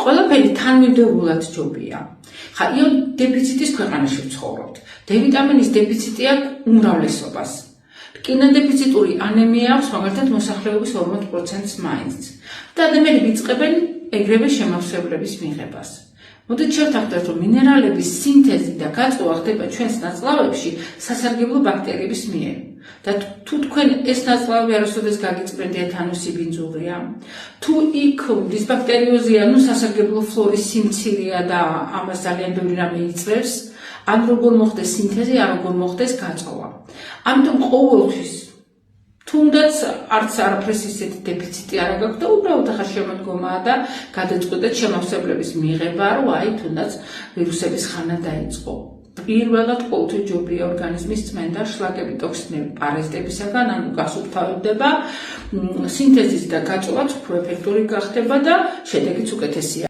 ყველაფერი თანმიმდევრულად ჯობია. ხა იოდ დეფიციტის ქვეყანაში ვცხოვრობთ. დ-ვიტამინის დეფიციტი აქვს უმრავლესობას. რკინადეფიციტური ანემია აქვს მაგალითად მოსახლეობის 40%-ს მაინც. და ადამიანები იწყებენ ეგრევე შემავსებლების მიღებას. მოდით შევთანხმდეთ, რომ მინერალების სინთეზი და გაწვევა ხდება ჩვენს ნაწლავებში სასარგებლო ბაქტერიების მიერ. და თუ თქვენ ეს ნაწლავი არასოდეს გაგიწმენდეთ, ანუ სიბინძურია, თუ იქ დისბაქტერიოზია, სასარგებლო ფლორის სიმცირეა და ამას ძალიან ბევრი რამე იწვევს, ან როგორ მოხდეს სინთეზი, ან როგორ მოხდეს გაწვევა. ამიტომ ყოველთვის თუნდაც არც არაფრის ისეთი დეფიციტი არ აქვს და უბრალოდ ახლა შემოდგომაა და გადაწყვეტეთ შემავსებლების მიღება, რომ აი თუნდაც ვირუსების ხანა დაიწყო. პირველად ყოველთვის ჯობია ორგანიზმის წმენდა შლაკები, ტოქსინები პარაზიტებისაგან, ანუ გასუფთავდება, სინთეზის და გაწვევაც უფრო ეფექტური გახდება და შედეგიც უკეთესია.